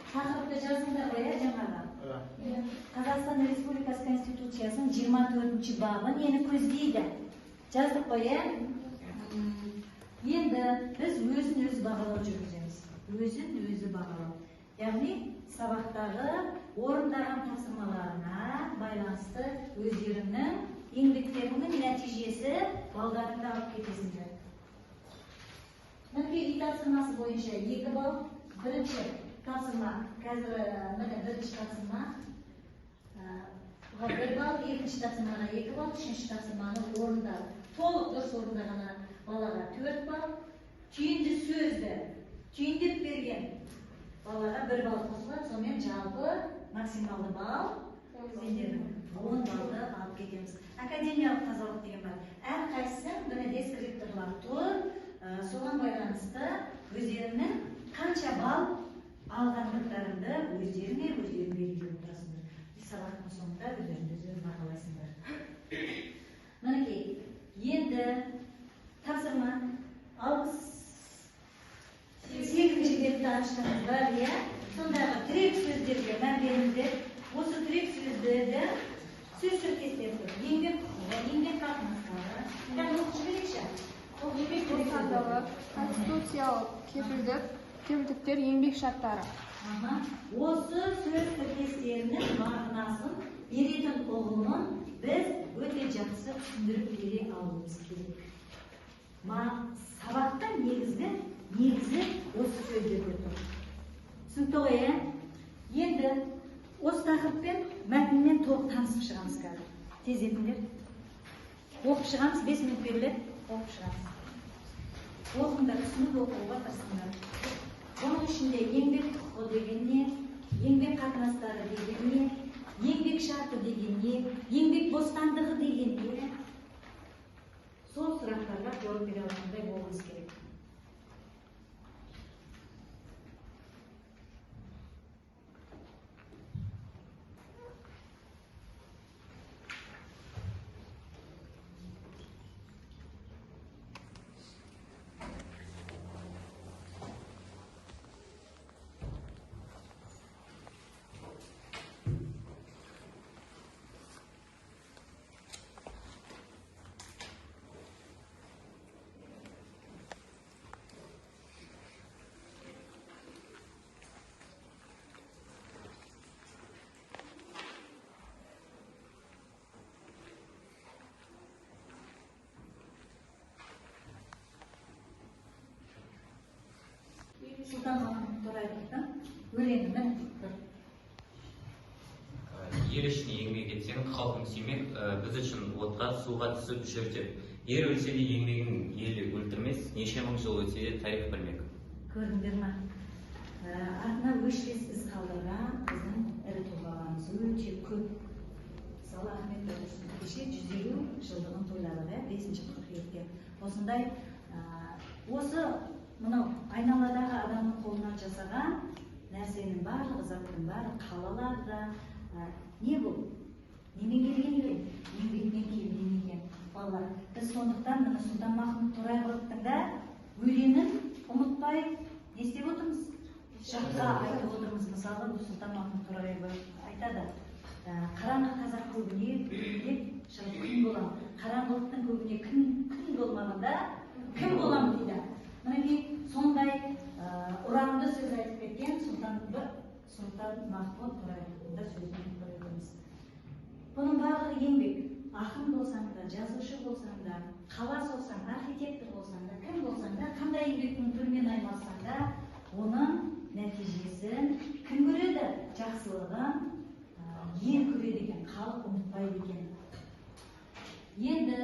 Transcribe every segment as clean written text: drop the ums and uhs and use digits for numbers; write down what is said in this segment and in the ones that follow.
Taqiribda жазыңдар ғой, жаңағы. Қазақстан Республикасы Конституциясының 24-бабы нені көздейді? Жаздық қой, Енді біз өзін-өзі бағалау жүргіземіз. Өзін-өзі бағалау. Яғни сабақтағы орындаған тапсырмаларына байланысты өздерінің еңбектерінің нәтижесі балдарыңды алып кетесіңдер. Мінекей үй тапсырмасы бойынша 2 балл, бірінші тапсырма, қазір бірінші тапсырма 1 балл, екінші тапсырмаға 2 балл, үшінші тапсырманы орындады. Толық дұрыс орындағаны балаға 4 балл, түйінді сөзді түйіндеп берген балаға 1 балл қосылады, сонымен жалпы максималды балл сендердің 10 баллды алып кетеміз. Академиялық тазалық деген бар. Әрқайсысы бір дескрипторлар тұр, соған байланысты өздерінің қанша балл алғандықтарыңды өздеріңе белгілеп отырасыңдар. Сабақтың соңында өздеріңді бағалайсыңдар. Мінекей, енді тапсырма 68-ші бетті ашыңыздар, сондағы тірек сөздерге мән беріңіздер. Осы тірек сөздерді сөз тіркестерді, еңбек құқығы, еңбек қатынастары, оқушы керекші. Еңбек бостандығы, конституциялық кепілдіктер, еңбек шарттары. Осы сөз тіркестерінің мағынасын беретін ұғымын біз өте жақсы түсіндіріп бере алуымыз керек. Сабақта негізі осы сөздерде тұр. Түсінікті ғой, Енді осы тақырыппен мәтінмен толық танысып шығамыз қазір. Тез етіңдер. Оқып шығамыз, 5 минут беріледі, оқып шығамыз. Оқыңдар, түсініп оқуға тырысыңдар. Оның ішінде еңбек құқығы деген не, еңбек қатынастары деген не, еңбек шарты деген не, еңбек бостандығы деген не. Сол сұрақтарға жауап бере алғандай болуымыз керек. Sultan Mahmut Торайғырдың өлеңінің Ер үшін еңбек етсең, халқын сүймек, біз үшін отқа, суға түсіп жүр деп. Ер өлсе де еңбегін елі өлтірмес, неше мың жыл өтсе де тарих білмек. Көрдіңдер ме? Артына өшпес із қалдырған біздің ірі тұлғаларымыз өте көп. Мысалы, Ахмет Байтұрсынов кеше 150 жылдығын тойлады, 5-ші қыркүйекте. Осындай, осы мынау айналадағы адамның қолынан жасаған нәрсенің барлығы, заттың барлығы, қалаларда не бұл? Немен келген екен? Еңбекпен келген екен. Балалар, біз сондықтан мына Сұлтан Махмұт Торайғыровтың да өлеңін ұмытпай не істеп отырмыз? Жаққа айтып отырмыз. Мысалы, Сұлтан Махмұт Торайғыров айтады: қараңғы қазақ көбіне күн болам. Қараңғылықтың көбіне күн болмағанда кім болам дейді. Мінекей сондай ұранды сөз айтып кеткен Сұлтан Махмұт Торайғыровтың да сөзін көрдіңіз. Бұның барлығы еңбек. Ақын болсаң да, жазушы болсаң да, қала болсаң, архитектор болсаң да, кім болсаң да, қандай еңбектің түрімен айналсаң да, оның нәтижесін кім көреді? Жақсылығын ел көреді екен, халық ұмытпайды екен. Енді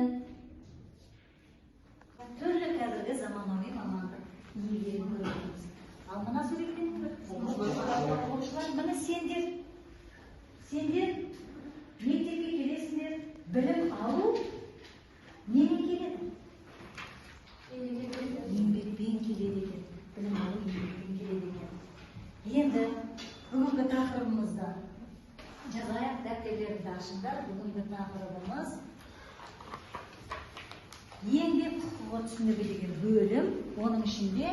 түрлі қазіргі заманауи мамандық иелерін көріп. Ал мына суреттен оқушылар, міне сендер мектепке келесіңдер, білім алу немен келеді? Еңбекпен келеді екен. Білім алу еңбекпен келеді екен. Енді бүгінгі тақырыбымызды жазайық, дәптерлерді ашыңдар. Бүгінгі тақырыбымыз еңбек құқығы түсінігі деген бөлім. Оның ішінде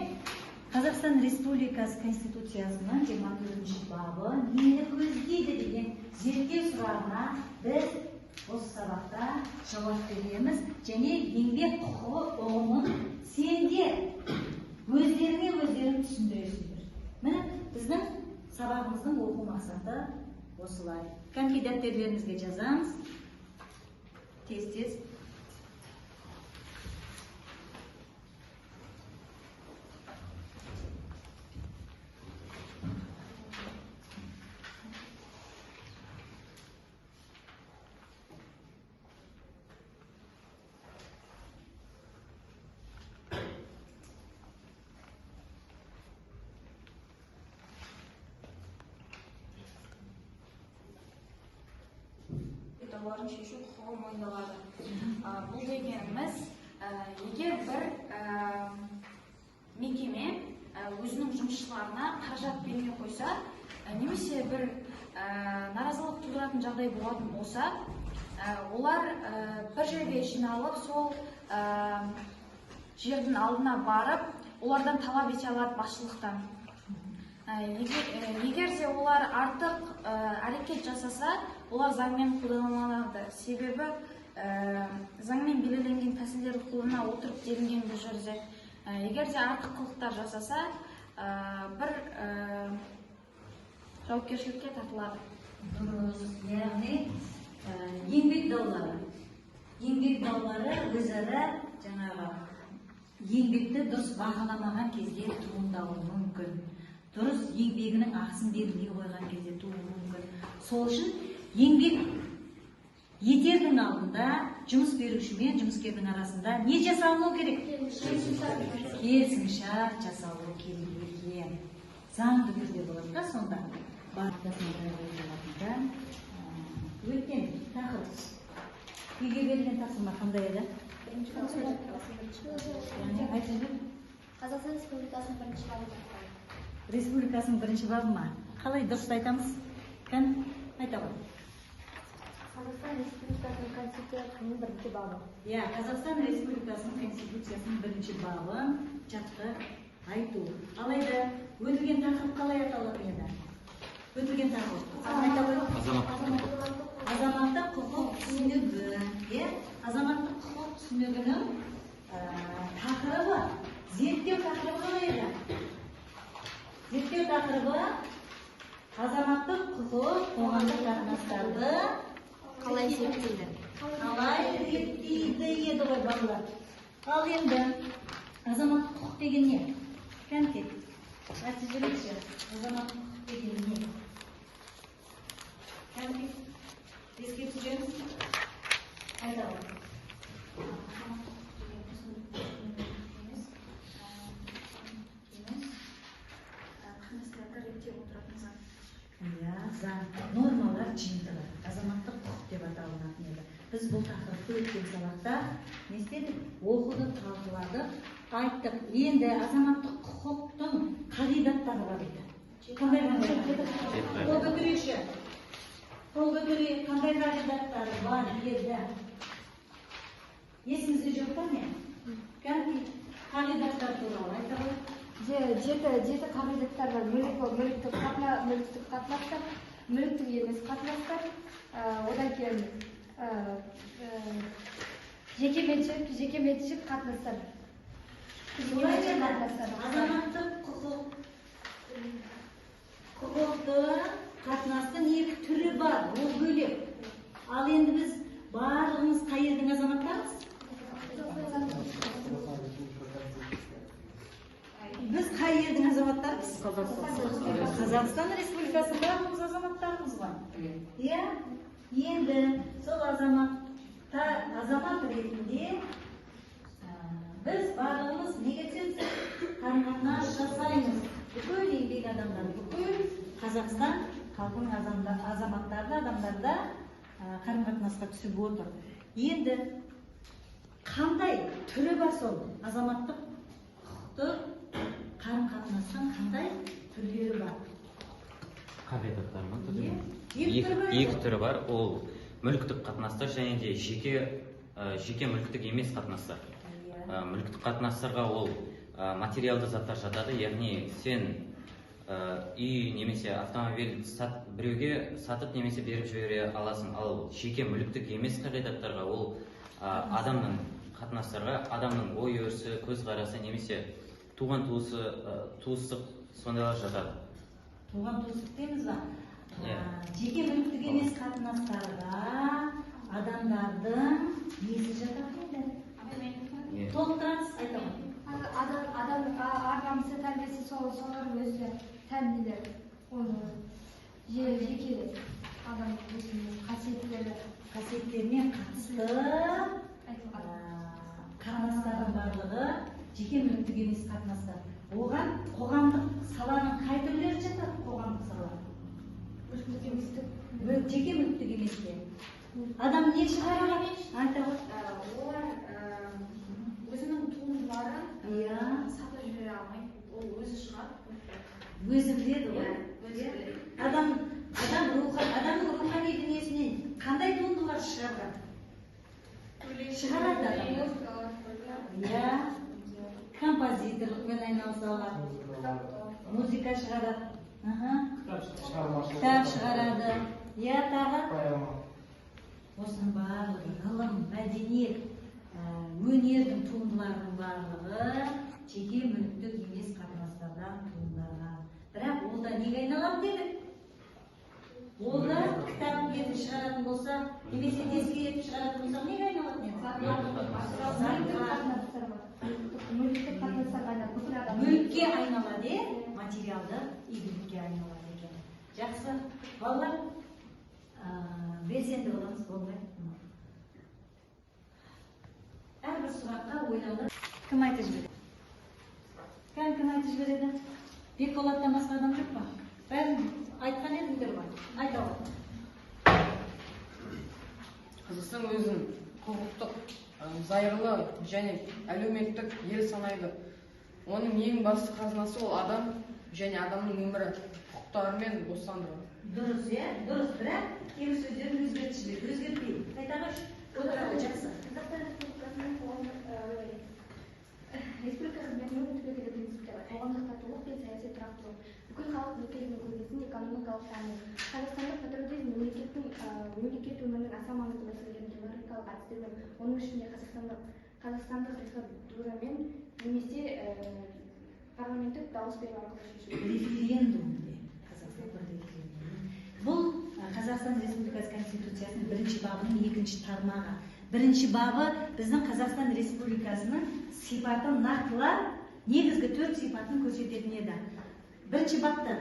Қазақстан Республикасы Конституциясының 24 бабы нені көздейді деген зерттеу сұрағына біз осы сабақта жауап береміз және еңбек құқығы ұғымын сендер өздеріңе өздерің түсіндіресіңдер. Міне біздің сабағымыздың оқу мақсаты осылай. Конки дәптерлеріңізге жазамыз. Тез-тез. Дауларын шешу құқығы мойындалады. Бұл дегеніміз, егер бір мекеме өзінің жұмысшыларына қаражат бермей қойса, немесе бір наразылық тудыратын жағдай болатын болса, олар бір жерге жиналып, сол жердің алдына барып, олардан талап ете алады басшылықтан. Егер де олар артық әрекет жасаса, олар заңмен қолданылады. Себебі заңмен белгіленген тәсілдерді қолдана отырып делінген бұл жерде. Егер де артық қылықтар жасаса, бір жауапкершілікке тартылады. Дұрыс, яғни еңбек даулары. Еңбек даулары өзара жаңағы еңбекті дұрыс бағаламаған кезде туындауы мүмкін. Дұрыс еңбегінің ақысын бермей қойған кезде туы мүмкін. Сол үшін еңбек етердің алдында жұмыс беруші мен жұмыскердің арасында не жасалуы керек? Келісімшарт жасалуы керек екен. Заңды түрде болады да сонда. Өткен тақырып. Үйге берілген тапсырма қандай еді? Қазақстан Республикасының бірінші бабы. Республикасының бірінші бабы ма? Қалай дұрыс айтамыз? Кән айта ғой. Қазақстан Республикасының Конституциясының бірінші бабы. Иә, Қазақстан Республикасының Конституциясының бірінші бабын жатқа айту. Алайда өтілген тақырып қалай аталатын еді? Өтілген тақырып. Азаматтық құқық түсінігі. Азаматтық құқық түсінігінің тақырыбы, зерттеу тақырыбы қалай еді? Зерттеу тақырыбы азаматтық құқық қоғамдық қатынастарды Қалай зерттейді? қалай зерттейді еді ғой балалар. Ал енді азаматтық құқық деген не? Кәнкет, айтып жүрейікші. Азаматтық құқық деген не? Кәнкет, еске түсіреміз? Айта ғой. Нормалар жиынтығы, азаматтық құқық деп аталынатын еді. Біз бұл тақырыпты өткен сабақта не істедік? Оқыдық, талқыладық, айттық. Енді азаматтық құқықтың қағидаттары бар еді. Қандай қағидаттары? Қол көтерейікші. Қол көтерейік, қандай қағидаттары бар еді? Есіңізде жоқ па не? Қағидаттар туралы айта ғой. Жеті қағидаттар бар. Мүліктік қатынастар, мүліктік емес қатынастар, одан кейін жекеменшік қатынастар. Азаматтық құқықты қатынастың екі түрі бар, ол бөлек. Ал енді біз барлығымыз қай елдің азаматтарымыз? Біз қай елдің азаматтарымыз? Қазақстан Республикасы барлығымыз азаматтарымыз ғой. Иә? Енді сол азамат ретінде біз барлығымыз неге түсеміз? Қарым-қатынас жасаймыз. Бүкіл еңбек адамдар, бүкіл Қазақстан халқының азаматтары адамдарда қарым-қатынасқа түсіп отыр. Енді қандай түрі бар сол азаматтық құқықты қарым-қатынастың қандай түрлері бар? Қағидаттар ма? Екі түрі бар. Ол мүліктік қатынастар және де жеке мүліктік емес қатынастар. Мүліктік қатынастарға ол материалды заттар жатады, яғни сен үй немесе автомобиль біреуге сатып немесе беріп жібере аласың. Ал жеке мүліктік емес қағидаттарға ол адамның қатынастарға, адамның ой өрісі, көзқарасы немесе туған туыстық сондайлар жатады. Туған туыстық дейміз ба? Жеке мүліктік емес қатынастарға адамдардың несі жатады? Толықтыраңыз, айтамын. Адам арнамысы тәрбиесі солар өзі тәрбиелер. Оны жеке адам өзінің қасиеттеріне қатысты қатынастардың барлығы жеке мүліктік емес қатынастар. Оған қоғамдық саланың қай түрлері жатады? Қоғамдық сала. Жеке мүліктік емес пе? Адам не шығарады? Айта ғой. Олар өзінің туындыларын сатып жібере алмайды. Ол өзі шығады. Өзі біледі ғой. Адамның рухани дүниесінен қандай туындылар шығарады? Шығарады адам. Композиторлықпен айналыса алады. Музыка шығарады. Кітап шығарады. Тағы осының барлығы ғылым, мәдениет, өнердің туындыларының барлығы жеке мүліктік емес қатынастардан туындаған. Бірақ ол да неге айналады дедік? Ол да кітап етіп шығаратын болса, немесе дискі етіп шығаратын болса, неге айналады? Мүлікке айналады, материалды игілікке айналады екен. Жақсы, балалар, белсенді боламыз, болмайды. Әрбір сұраққа ойланып, кім айтып жібереді? Кім айтып жібереді? Бекболаттан басқа адам жоқ па? Бәрін айтқан едіңдер ғой. Айта ғой. Қазақстан өзін құқықтық, зайырлы және әлеуметтік ел санайды. Оның ең басты қазынасы ол адам және адамның өмірі, құқықтары мен бостандығы. Дұрыс, дұрыс, бірақ кейбір сөздерін өзгертпейді. Қайтағаш, отырады, жақсы. Қазақстан Республикасы мемлекеттік принциптері, қоғамдық татулық пен саяси тұрақтылық, бүкіл халық мүдделерін көрсететін экономикалық даму. Қазақстандық патриотизм мемлекет өмірінің аса маңызды мәселелерін теоретикалық әдістермен, оның ішінде қазақстандық референдуммен немесе парламенттік дауыс беру арқылы шешіледі. Референдумде бұл Қазақстан Республикасы Конституциясының бірінші бабының екінші тармағы. Бірінші бабы біздің Қазақстан Республикасының сипатын нақтылап, негізгі 4 сипатын көрсететін еді. Бірінші баптың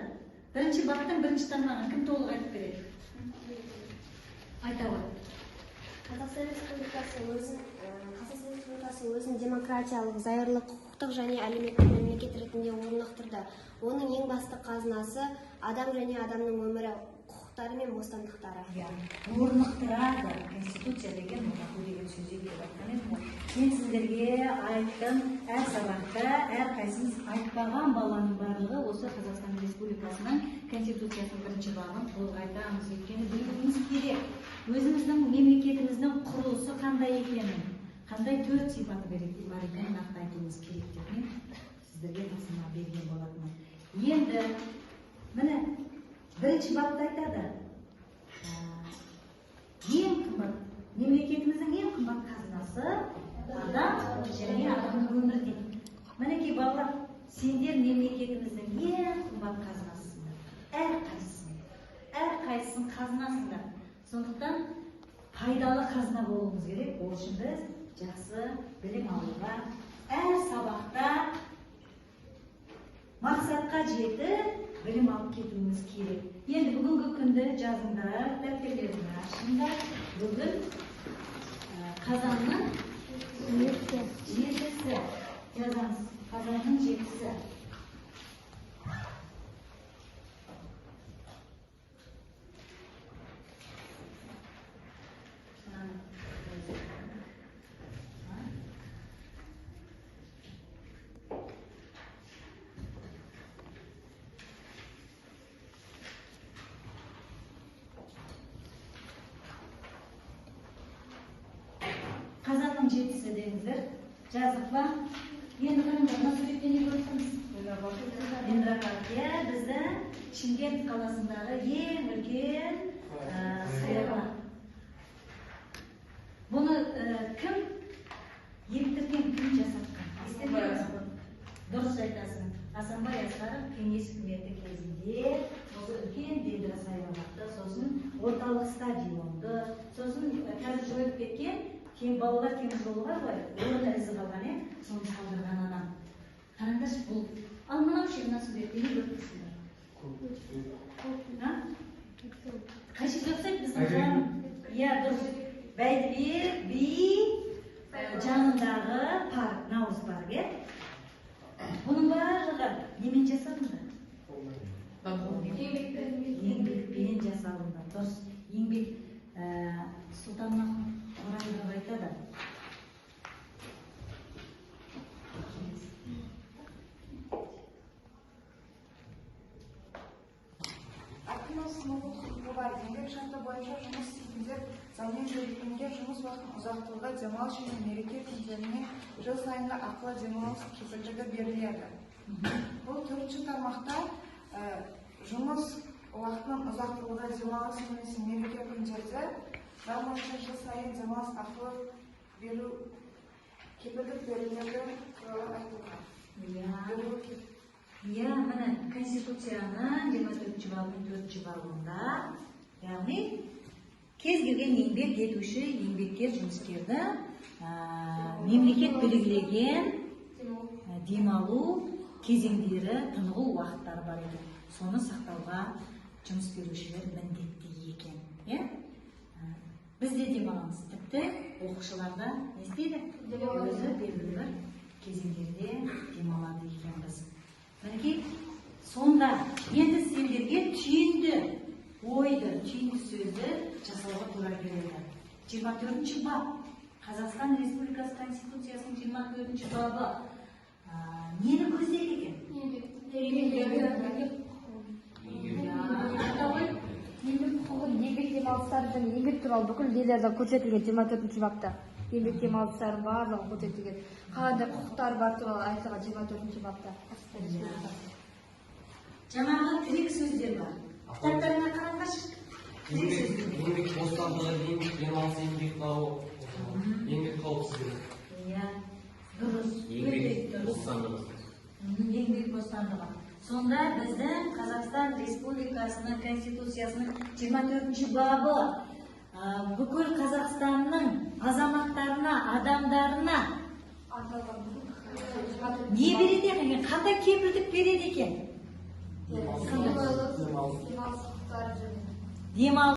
бірінші тармағын кім толық айтып береді? Айта ғой. Қазақстан Республикасы өзін демократиялық, зайырлы, құқықтық және әлеуметтік мемлекет ретінде орнықтырды. Оның ең басты қазынасы адам және адамның өмірі, құқықтары мен бостандықтары. Орнықтырады. Конституция деген орнықтыру деген сөз деп айтқан едім ғой. Мен сіздерге айттым, әр сабақта әрқайсымыз айтпаған баланың барлығы осы Қазақстан Республикасының Конституциясының бірінші бабын толық айтамыз. Өйткені білуіміз керек. Өзіміздің мемлекетіміздің құрылысы қандай екенін, қандай 4 сипаты бар екенін нақты айтуымыз керек деп мен сіздерге тапсырма берген болатынмын. Енді міне бірінші бапта айтады. Ең қымбат, мемлекетіміздің ең қымбат қазынасы адам және адамның өмірі дейді. Мінекей балалар, сендер мемлекетіміздің ең қымбат қазынасысыңдар. Әрқайсысын қазынасыңдар. Сондықтан пайдалы қазына болуымыз керек. Ол үшін біз жақсы білім алуға, әр сабақта мақсатқа жетіп білім алып кетуіміз керек. Енді бүгінгі күнді жазыңдар, дәптерлеріңді ашыңдар. Бүгін қазанның 7-сі жазамыз. Қазанның 7-сі. Қазанның 7-сі деңіздер. Жаздық па? Енді қараңдар, мына суретте не көріп тұрмыз? Дендропаркия бізді Шымкент қаласындағы ең үлкен саябақ. Бұны кім ектірген, кім жасатқан? Дұрыс айтасың. Асанбай Асқаров кеңес үкіметі кезінде осы үлкен дендра саябақты, сосын орталық стадионды, сосын қазір жойылып кеткен балалар темір жолы бар ғой, орында ізі қалған, соны салдырған адам. Қараңдаршы, бұл ал мынау ше, мына суретте не көріп тұрсыңдар? Қайшық жақсайды біздің жаным. Иә, дұрыс. Бәйдібек би жанындағы парк, Наурыз парк, е? Бұның барлығы немен жасалынды? Еңбекпен жасалынды. Дұрыс. Еңбек Сұлтанмахмұт Қорайдың айтады. Бар еңбек шарты бойынша жұмыс істейтіндер заңмен белгіленген жұмыс уақытын ұзартуға, демалыс және мереке күндеріне жыл сайынғы ақылы демалыс кепілдігі беріледі. Бұл 4-ші тармақта жұмыс уақытының ұзартуға, демалыс немесе мереке күндерде заң бойынша жыл сайын демалыс ақылы беру кепілдік беріледі туралы айтылған. Иә, міне Конституцияның 24-ші бабының 4-ші бабында, яғни кез келген еңбек етуші еңбеккер жұмыскерді мемлекет белгілеген демалу кезеңдері, тынығу уақыттары бар еді. Соны сақтауға жұмыс берушілер міндетті екен. Бізде демаламыз, тіпті оқушыларда не істейді? Өзі белгілі бір кезеңдерде демалады екенбіз. Мінекей, сонда енді сендерге түйінді ойды, түйінді сөзді жасауға тура келеді. 24-ші бап, Қазақстан Республикасы Конституциясының 24-ші бабы нені көздейді екен? Еңбек құқығы, еңбек демалыстары және еңбек туралы бүкіл нелерде көрсетілген 24-ші бапта. Еңбек демалыстары барлығы көрсетілген. Қандай құқықтар бар туралы айтылған 24-ші бапта. Жаңағы тірек сөздер бар. Кітаптарына қараңдаршы. Еңбек бостандығы, еңбек демалысы, еңбек бабы, еңбек қауіпсіздігі. Иә, дұрыс. Еңбек бостандығы. Еңбек бостандығы. Сонда біздің Қазақстан Республикасының Конституциясының 24-ші бабы бүкіл Қазақстанның азаматтарына, адамдарына не береді екен? Қандай кепілдік береді екен? Демалыс